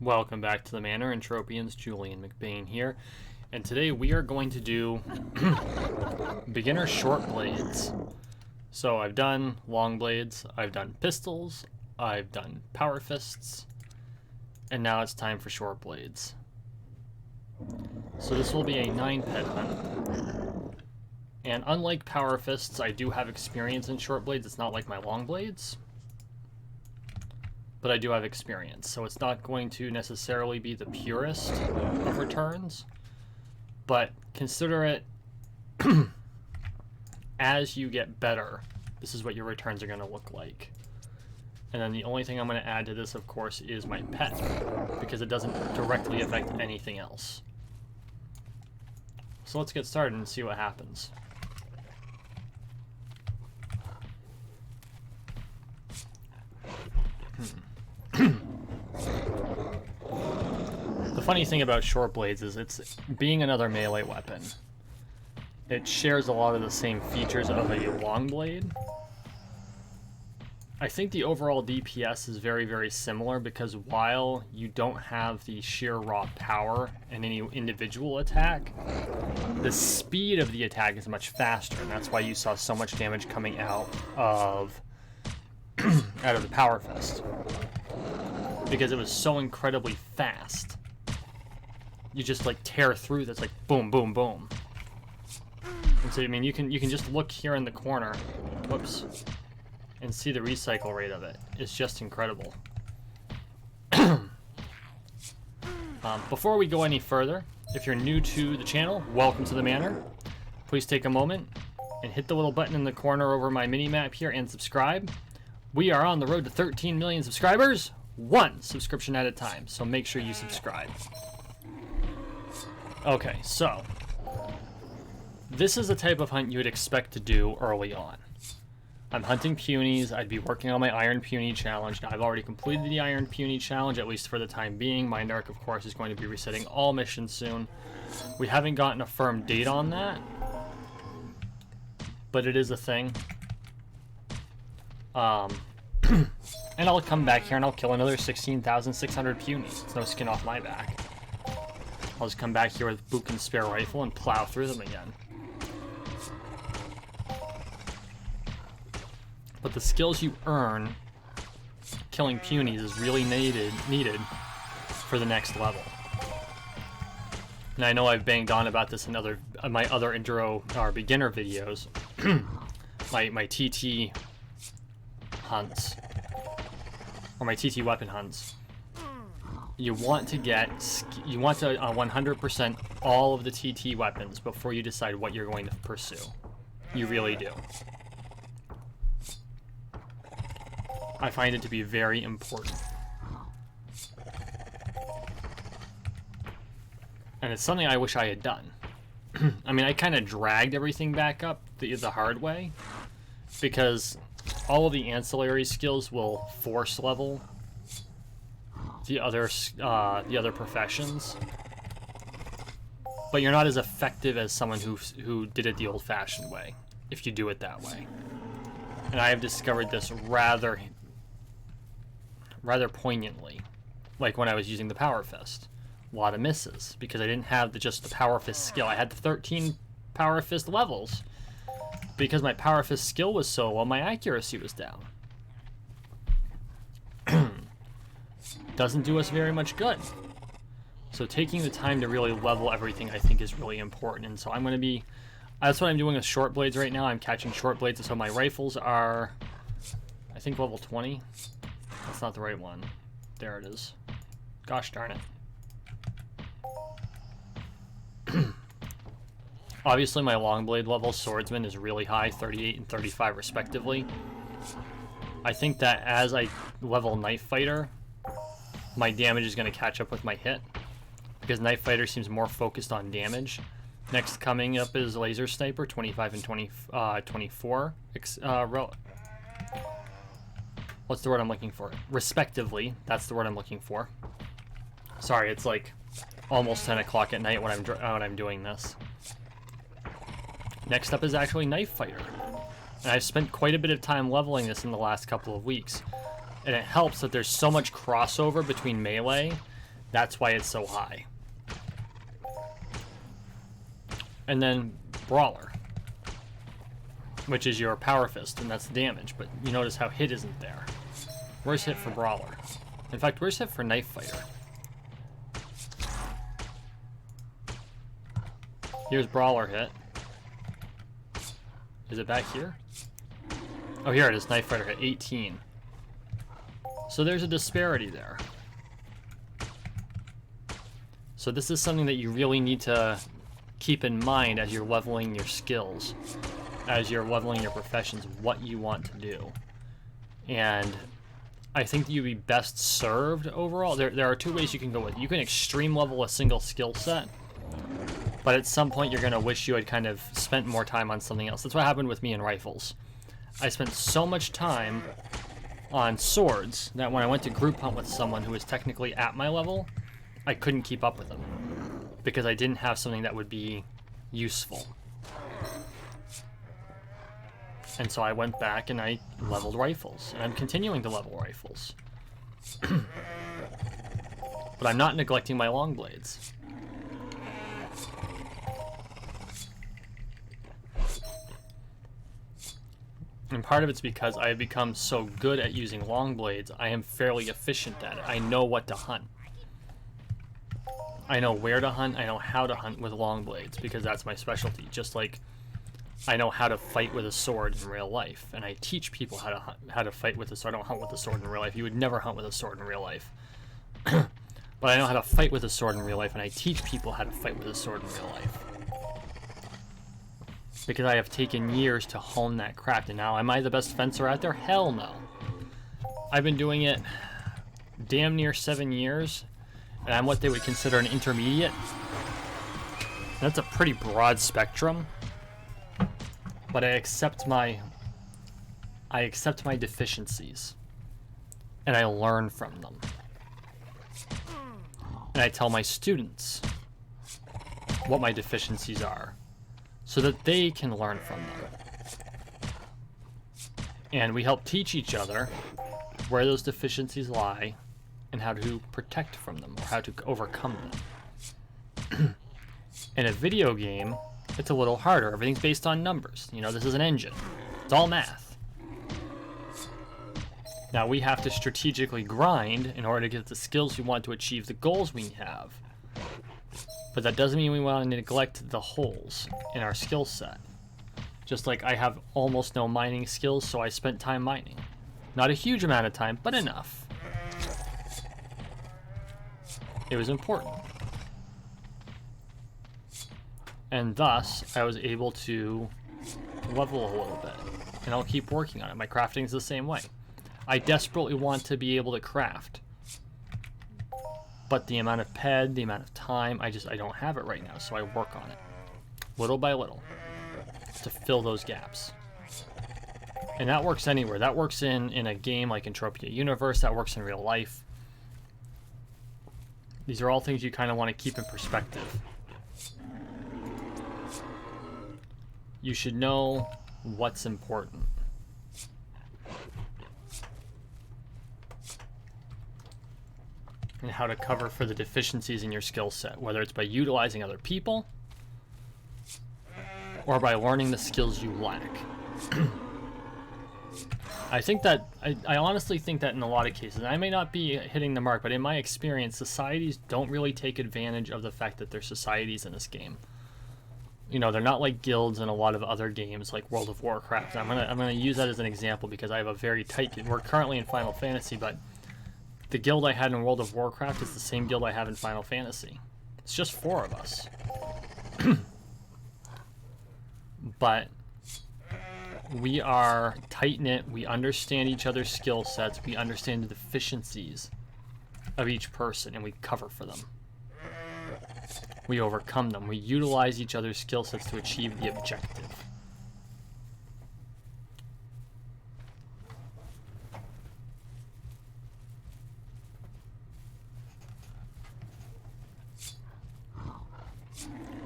Welcome back to the Manor, Entropians. Julian McBain here, and today we are going to do beginner short blades. So I've done long blades, I've done pistols, I've done power fists, and now it's time for short blades. So this will be a 9 PED hunt, and unlike power fists, I do have experience in short blades. It's not like my long blades, but I do have experience, so it's not going to necessarily be the purest of returns, but consider it as you get better, this is what your returns are going to look like. And then the only thing I'm going to add to this, of course, is my PED, because it doesn't directly affect anything else. So let's get started and see what happens. The funny thing about short blades is it's being another melee weapon. It shares a lot of the same features of a long blade. I think the overall DPS is very, very similar, because while you don't have the sheer raw power in any individual attack, the speed of the attack is much faster, and that's why you saw so much damage coming out of the power fist, because it was so incredibly fast. You just like tear through this, like boom, boom, boom. And so I mean, you can just look here in the corner, whoops, and see the recycle rate of it. It's just incredible. Before we go any further, if you're new to the channel, welcome to the Manor. Please take a moment and hit the little button in the corner over my mini map here and subscribe. We are on the road to 13 million subscribers, one subscription at a time, so make sure you subscribe. Okay, so this is the type of hunt you would expect to do early on. I'm hunting punies. I'd be working on my Iron Puny challenge. Now, I've already completed the Iron Puny challenge, at least for the time being. Mind Arc, of course, is going to be resetting all missions soon. We haven't gotten a firm date on that, but it is a thing. And I'll come back here and I'll kill another 16,600 punies. It's no skin off my back. I'll just come back here with Book and Spare Rifle and plow through them again. But the skills you earn killing punies is really needed for the next level. And I know I've banged on about this in my other intro or beginner videos. my TT hunts, or my TT weapon hunts. You want to 100% all of the TT weapons before you decide what you're going to pursue. You really do. I find it to be very important. And it's something I wish I had done. I mean, I kind of dragged everything back up the hard way, because all of the ancillary skills will force level the other professions, but you're not as effective as someone who did it the old-fashioned way, if you do it that way. And I have discovered this rather poignantly, like when I was using the Power Fist. A lot of misses, because I didn't have just the Power Fist skill. I had the 13 Power Fist levels. Because my Power Fist skill was so low, my accuracy was down. Doesn't do us very much good. So taking the time to really level everything, I think, is really important. And so I'm going to be... That's what I'm doing with short blades right now. I'm catching short blades, so my rifles are, I think, level 20. That's not the right one. There it is. Gosh darn it. Obviously, my long blade level swordsman is really high, 38 and 35 respectively. I think that as I level Knife Fighter, my damage is going to catch up with my hit, because Knife Fighter seems more focused on damage. Next coming up is Laser Sniper, 25 and 24. What's the word I'm looking for? Respectively, that's the word I'm looking for. Sorry, it's like almost 10 o'clock at night when I'm doing this. Next up is actually Knife Fighter, and I've spent quite a bit of time leveling this in the last couple of weeks. And it helps that there's so much crossover between melee That's why it's so high. And then Brawler, which is your Power Fist, and that's damage, but you notice how hit isn't there. Where's hit for Brawler? In fact, where's hit for Knife Fighter? Here's Brawler hit. Is it back here? Oh, here it is. Knife Fighter hit 18. So there's a disparity there. So this is something that you really need to keep in mind as you're leveling your skills, as you're leveling your professions, what you want to do. And I think you'd be best served overall. There are two ways you can go with it. You can extreme level a single skill set, but at some point you're going to wish you had kind of spent more time on something else. That's what happened with me in rifles. I spent so much time on swords that when I went to group hunt with someone who was technically at my level, I couldn't keep up with them because I didn't have something that would be useful. And so I went back and I leveled rifles, and I'm continuing to level rifles. But I'm not neglecting my long blades. And part of it's because I have become so good at using long blades, I am fairly efficient at it. I know what to hunt. I know where to hunt, I know how to hunt with long blades, because that's my specialty. Just like I know how to fight with a sword in real life, and I teach people how to fight with a sword. I don't hunt with a sword in real life. You would never hunt with a sword in real life. But I know how to fight with a sword in real life, and I teach people how to fight with a sword in real life. Because I have taken years to hone that craft, and now am I the best fencer out there? Hell no. I've been doing it damn near 7 years, and I'm what they would consider an intermediate. That's a pretty broad spectrum, but I accept my deficiencies, and I learn from them. And I tell my students what my deficiencies are, so that they can learn from them. And we help teach each other where those deficiencies lie and how to protect from them, or how to overcome them. In a video game, it's a little harder. Everything's based on numbers. You know, this is an engine. It's all math. Now we have to strategically grind in order to get the skills we want to achieve the goals we have. But that doesn't mean we want to neglect the holes in our skill set. Just like I have almost no mining skills, so I spent time mining. Not a huge amount of time, but enough. It was important. And thus, I was able to level a little bit. And I'll keep working on it. My crafting is the same way. I desperately want to be able to craft. But the amount of PED, the amount of time, I don't have it right now, so I work on it. Little by little. To fill those gaps. And that works anywhere. That works in a game like Entropia Universe. That works in real life. These are all things you kind of want to keep in perspective. You should know what's important. And how to cover for the deficiencies in your skill set, whether it's by utilizing other people or by learning the skills you lack. I honestly think that in a lot of cases, and I may not be hitting the mark, but in my experience, societies don't really take advantage of the fact that there's societies in this game. You know, they're not like guilds in a lot of other games like World of Warcraft. I'm gonna use that as an example because I have a very tight. We're currently in Final Fantasy, but the guild I had in World of Warcraft is the same guild I have in Final Fantasy. It's just 4 of us. But we are tight-knit, we understand each other's skill sets, we understand the deficiencies of each person, and we cover for them. We overcome them. We utilize each other's skill sets to achieve the objective.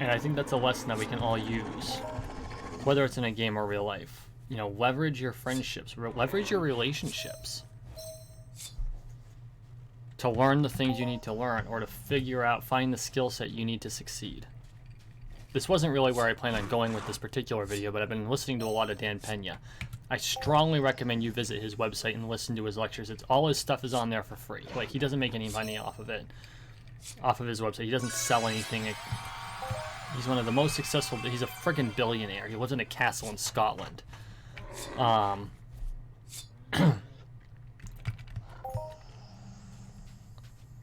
And I think that's a lesson that we can all use, whether it's in a game or real life. You know, leverage your friendships, leverage your relationships to learn the things you need to learn, or to figure out, find the skill set you need to succeed. This wasn't really where I planned on going with this particular video, but I've been listening to a lot of Dan Pena. I strongly recommend you visit his website and listen to his lectures. All his stuff is on there for free. Like, he doesn't make any money off of it, off of his website. He doesn't sell anything. He's one of the most successful. He's a freaking billionaire. He lives in a castle in Scotland.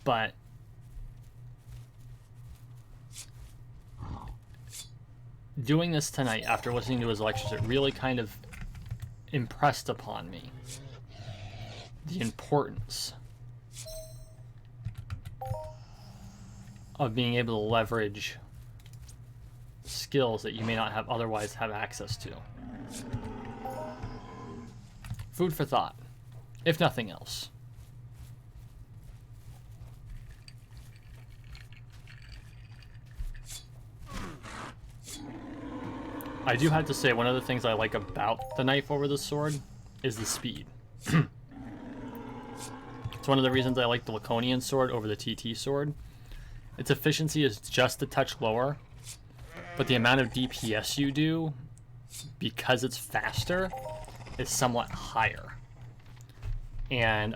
But doing this tonight after listening to his lectures, it really kind of impressed upon me the importance of being able to leverage skills that you may not have otherwise have access to. Food for thought, if nothing else. I do have to say, one of the things I like about the knife over the sword is the speed. It's one of the reasons I like the Laconian sword over the TT sword. Its efficiency is just a touch lower, but the amount of DPS you do, because it's faster, is somewhat higher. And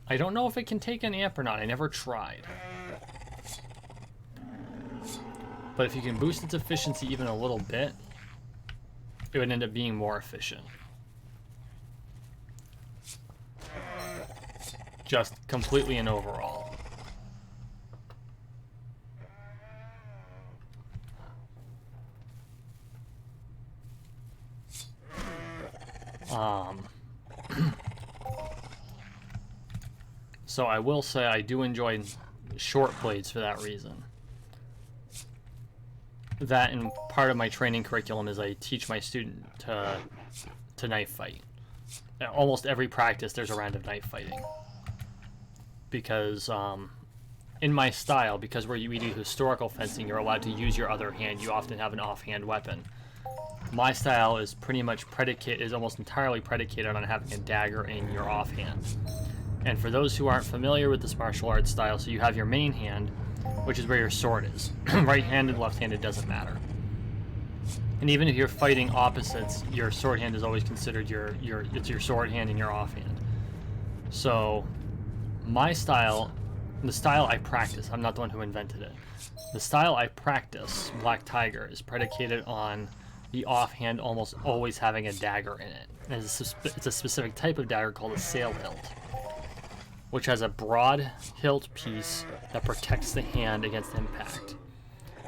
I don't know if it can take an amp or not. I never tried. But if you can boost its efficiency even a little bit, it would end up being more efficient. Just completely and overall. So I will say I do enjoy Shortblades for that reason. That, and part of my training curriculum is I teach my student to knife fight. At almost every practice there's a round of knife fighting. Because in my style, because we do historical fencing, you're allowed to use your other hand. You often have an offhand weapon. My style is pretty much almost entirely predicated on having a dagger in your offhand. And for those who aren't familiar with this martial arts style, so you have your main hand, which is where your sword is. Right-handed, left-handed, doesn't matter. And even if you're fighting opposites, your sword hand is always considered it's your sword hand and your offhand. So my style, the style I practice, I'm not the one who invented it. The style I practice, Black Tiger, is predicated on the offhand almost always having a dagger in it. And it's a specific type of dagger called a sail hilt, which has a broad hilt piece that protects the hand against impact.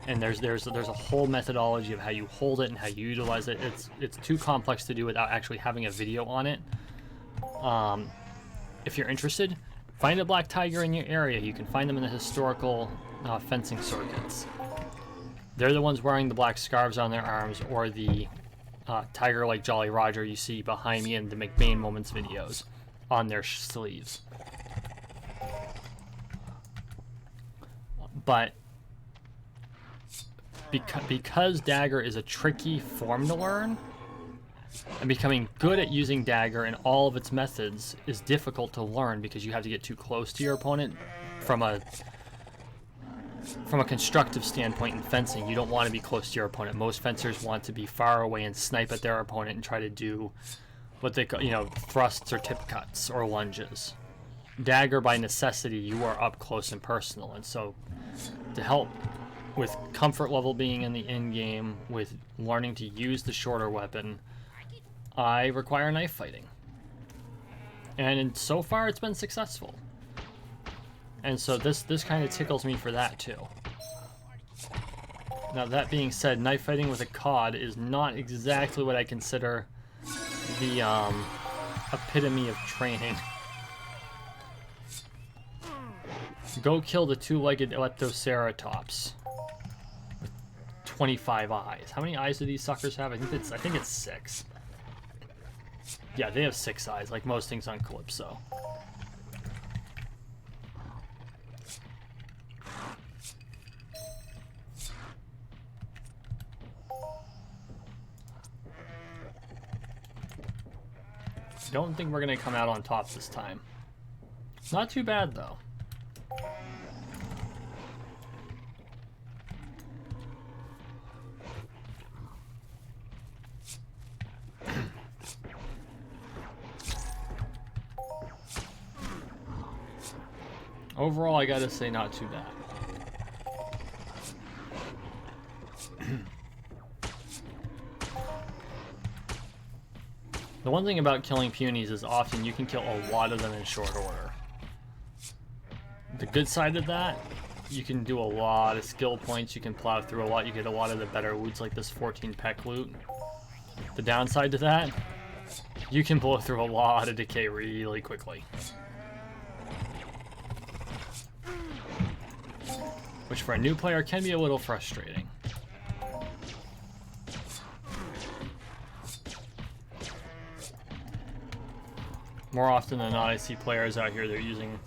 And there's a whole methodology of how you hold it and how you utilize it. It's too complex to do without actually having a video on it. If you're interested, find a Black Tiger in your area. You can find them in the historical fencing circuits. They're the ones wearing the black scarves on their arms, or the tiger like Jolly Roger you see behind me in the McBain Moments videos on their sleeves. But because dagger is a tricky form to learn, and becoming good at using dagger and all of its methods is difficult to learn, because you have to get too close to your opponent from a constructive standpoint in fencing. You don't want to be close to your opponent. Most fencers want to be far away and snipe at their opponent and try to do what they call, thrusts or tip cuts or lunges. Dagger, by necessity, you are up close and personal, and so to help with comfort level being in the end game, with learning to use the shorter weapon, I require knife fighting. And so far it's been successful. And so this kind of tickles me for that too. Now, that being said, knife fighting with a COD is not exactly what I consider the epitome of training. Go kill the two-legged Leptoceratops with 25 eyes. How many eyes do these suckers have? I think it's 6. Yeah, they have 6 eyes, like most things on Calypso. Don't think we're gonna come out on top this time. Not too bad though. Overall, I gotta say, not too bad. The one thing about killing punies is often you can kill a lot of them in short order. The good side of that, you can do a lot of skill points, you can plow through a lot, you get a lot of the better loots like this 14 peck loot. The downside to that, you can blow through a lot of decay really quickly. Which for a new player can be a little frustrating. More often than not, I see players out here, they're using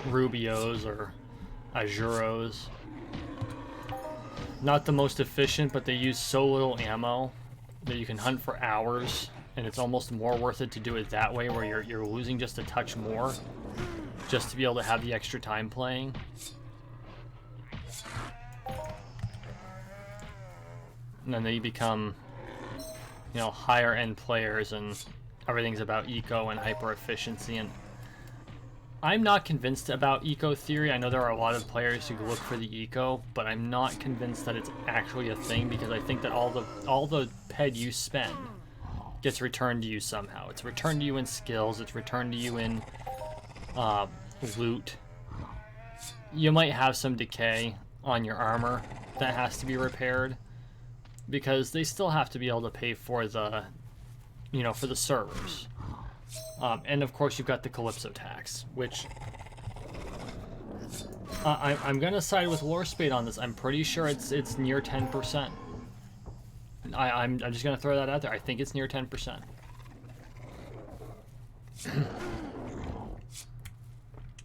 Rubios or Azuros. Not the most efficient, but they use so little ammo that you can hunt for hours, and it's almost more worth it to do it that way, where you're losing just a touch more, just to be able to have the extra time playing. And then they become, you know, higher end players, and everything's about eco and hyper efficiency. And I'm not convinced about eco theory. I know there are a lot of players who look for the eco, but I'm not convinced that it's actually a thing, because I think that all the PED you spend gets returned to you somehow. It's returned to you in skills, it's returned to you in loot. You might have some decay on your armor that has to be repaired, because they still have to be able to pay for the, you know, for the servers. And of course you've got the Calypso tax, which I'm gonna side with Lorespade on this. I'm pretty sure it's near 10%. I'm just gonna throw that out there. I think it's near 10%.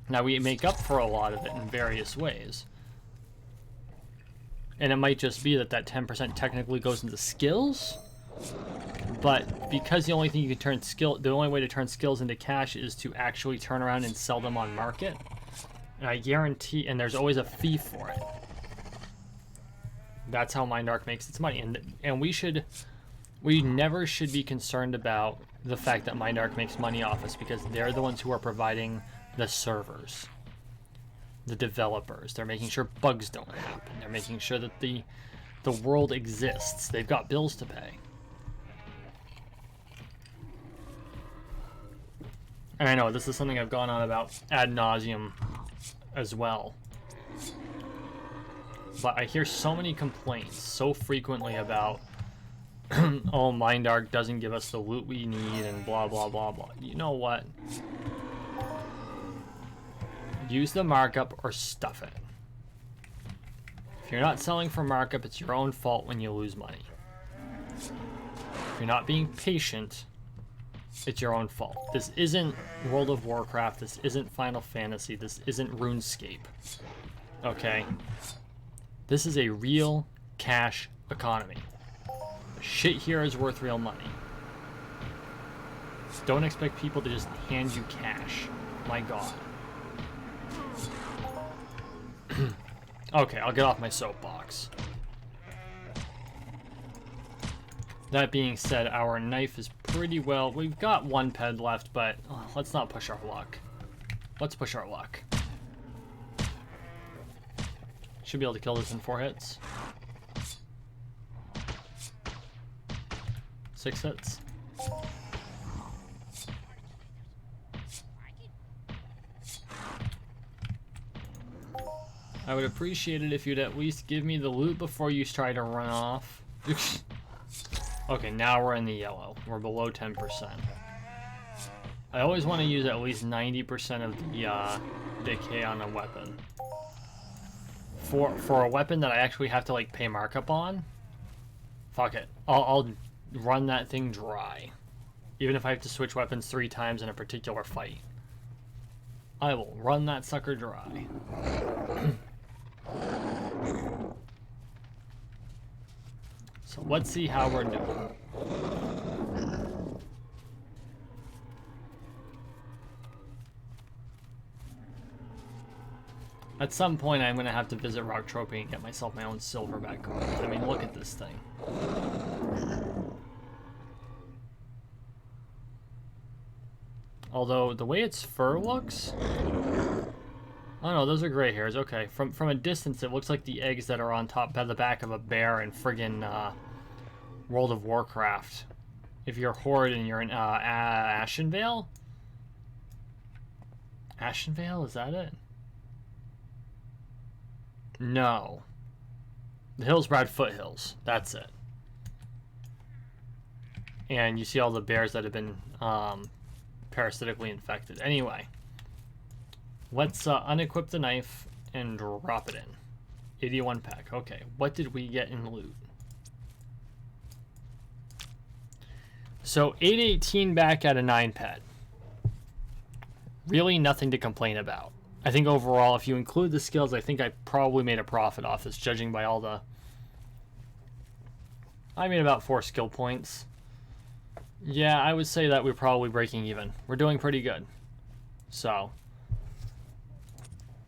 Now we make up for a lot of it in various ways. And it might just be that 10% technically goes into skills, but because the only thing you can turn the only way to turn skills into cash is to actually turn around and sell them on market, and I guarantee, and there's always a fee for it. That's how Mindark makes its money, and we never should be concerned about the fact that Mindark makes money off us, because they're the ones who are providing the servers, the developers. They're making sure bugs don't happen. They're making sure that the world exists. They've got bills to pay. And I know this is something I've gone on about ad nauseum as well. But I hear so many complaints so frequently about, oh, Mindark doesn't give us the loot we need and blah, blah, blah, blah. You know what? Use the markup or stuff it. If you're not selling for markup, it's your own fault when you lose money. If you're not being patient, it's your own fault. This isn't World of Warcraft, this isn't Final Fantasy, this isn't RuneScape. Okay? This is a real cash economy. Shit here is worth real money. Don't expect people to just hand you cash. My God. Okay, I'll get off my soapbox. That being said, our knife is pretty well... We've got one PED left, but let's not push our luck. Let's push our luck. Should be able to kill this in 4 hits. 6 hits. I would appreciate it if you'd at least give me the loot before you try to run off. Okay, now we're in the yellow. We're below 10%. I always want to use at least 90% of the decay on a weapon. For a weapon that I actually have to like pay markup on, fuck it. I'll run that thing dry. Even if I have to switch weapons 3 times in a particular fight. I will run that sucker dry. So let's see how we're doing. At some point, I'm going to have to visit Rocktropia and get myself my own silverback card. I mean, look at this thing. Although, the way its fur looks... Oh no, those are gray hairs. Okay, from a distance, it looks like the eggs that are on top by the back of a bear in friggin' World of Warcraft. If you're Horde and you're in Ashenvale? Ashenvale, is that it? No. The Hillsbrad Foothills. That's it. And you see all the bears that have been parasitically infected. Anyway. Let's unequip the knife and drop it in. 81 pack. Okay, what did we get in loot? So 818 back at a 9 pet. Really nothing to complain about. I think overall, if you include the skills, I think I probably made a profit off this, judging by all the... I made about 4 skill points. Yeah, I would say that we're probably breaking even. We're doing pretty good. So...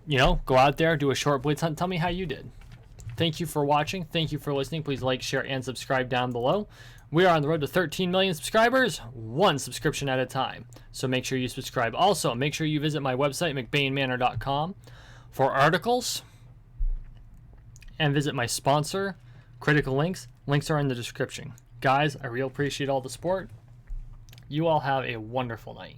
You know, go out there, do a Shortblades hunt, tell me how you did. Thank you for watching. Thank you for listening. Please like, share, and subscribe down below. We are on the road to 13 million subscribers, one subscription at a time. So make sure you subscribe. Also, make sure you visit my website, mcbainmanor.com, for articles. And visit my sponsor, Critical Links. Links are in the description. Guys, I really appreciate all the support. You all have a wonderful night.